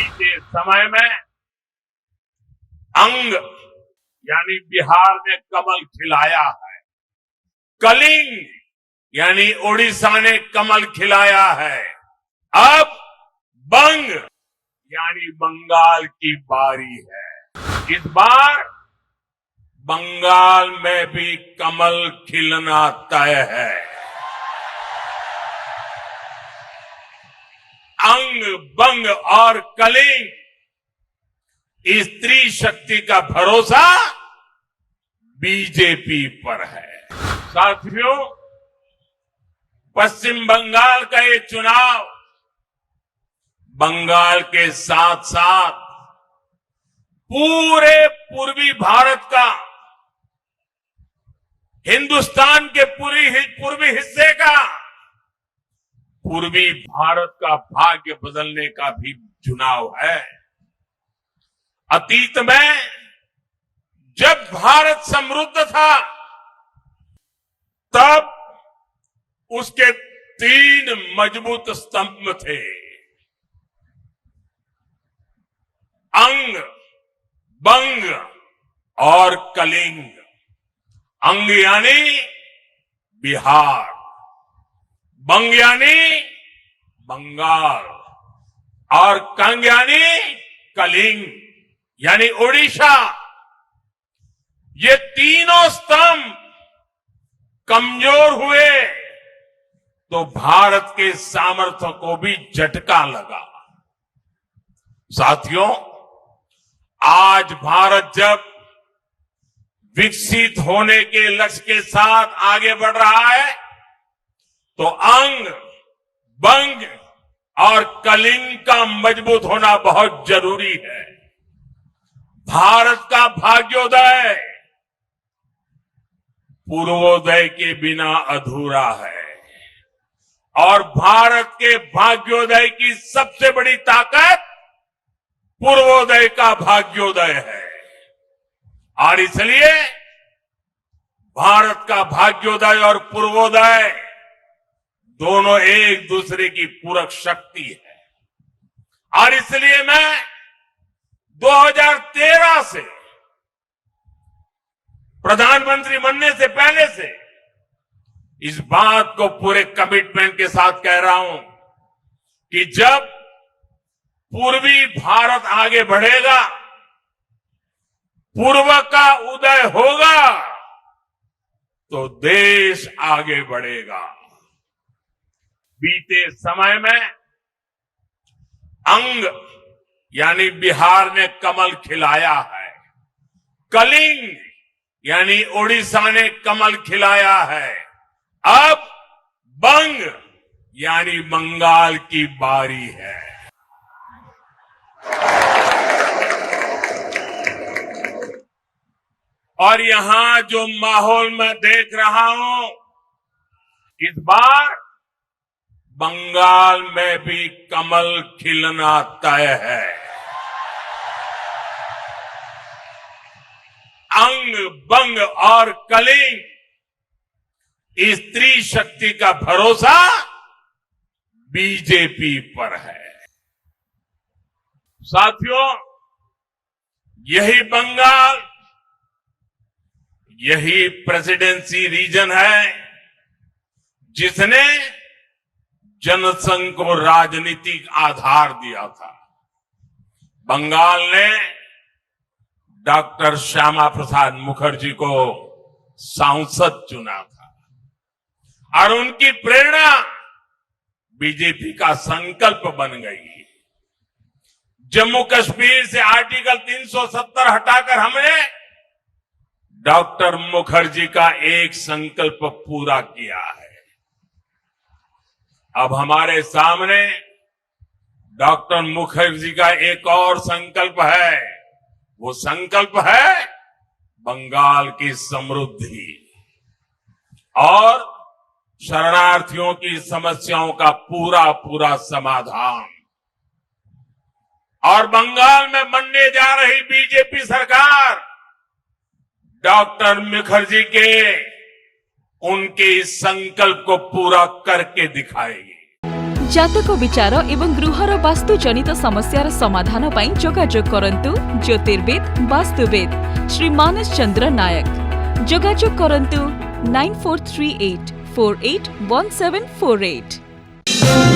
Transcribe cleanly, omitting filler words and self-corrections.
बीते समय में अंग यानी बिहार ने कमल खिलाया है, कलिंग यानी ओडिशा ने कमल खिलाया है, अब बंग यानी बंगाल की बारी है। इस बार बंगाल में भी कमल खिलना तय है। अंग, बंग और कलिंग, इस स्त्री शक्ति का भरोसा बीजेपी पर है। साथियों, पश्चिम बंगाल का ये चुनाव बंगाल के साथ साथ पूरे पूर्वी भारत का, हिंदुस्तान के पूर्वी हिस्से का, पूर्वी भारत का भाग्य बदलने का भी चुनाव है। अतीत में जब भारत समृद्ध था तब उसके 3 मजबूत स्तंभ थे, अंग, बंग और कलिंग। अंग यानी बिहार, बंग यानी बंगाल और कंग यानी कलिंग यानी ओडिशा। ये तीनों स्तंभ कमजोर हुए तो भारत के सामर्थ्य को भी झटका लगा। साथियों, आज भारत जब विकसित होने के लक्ष्य के साथ आगे बढ़ रहा है तो अंग, बंग और कलिंग का मजबूत होना बहुत जरूरी है। भारत का भाग्योदय पूर्वोदय के बिना अधूरा है और भारत के भाग्योदय की सबसे बड़ी ताकत पूर्वोदय का भाग्योदय है। और इसलिए भारत का भाग्योदय और पूर्वोदय दोनों एक दूसरे की पूरक शक्ति है। और इसलिए मैं 2013 से प्रधानमंत्री बनने से पहले से इस बात को पूरे कमिटमेंट के साथ कह रहा हूं कि जब पूर्वी भारत आगे बढ़ेगा, पूर्व का उदय होगा तो देश आगे बढ़ेगा। बीते समय में अंग यानी बिहार ने कमल खिलाया है, कलिंग यानी ओडिशा ने कमल खिलाया है, अब बंग यानी बंगाल की बारी है। और यहां जो माहौल मैं देख रहा हूं, इस बार बंगाल में भी कमल खिलना तय है। अंग, बंग और कलिंग, इस स्त्री शक्ति का भरोसा बीजेपी पर है। साथियों, यही बंगाल, यही प्रेसिडेंसी रीजन है जिसने जनसंघ को राजनीतिक आधार दिया था। बंगाल ने डॉक्टर श्यामा प्रसाद मुखर्जी को सांसद चुना था और उनकी प्रेरणा बीजेपी का संकल्प बन गई। जम्मू कश्मीर से आर्टिकल 370 हटाकर हमने डॉक्टर मुखर्जी का एक संकल्प पूरा किया है। अब हमारे सामने डॉक्टर मुखर्जी का एक और संकल्प है। वो संकल्प है बंगाल की समृद्धि और शरणार्थियों की समस्याओं का पूरा समाधान। और बंगाल में बनने जा रही बीजेपी सरकार डॉक्टर मुखर्जी के उनके इस संकल्प को पूरा करके दिखाएगी। जातक विचार एवं गृहर वास्तु जनित समस्यार समाधान पाई जोगाजोग करंतु ज्योतिर्वेद वास्तुवेद श्री मानस चंद्र नायक। जोगाजोग करंतु 9438481748।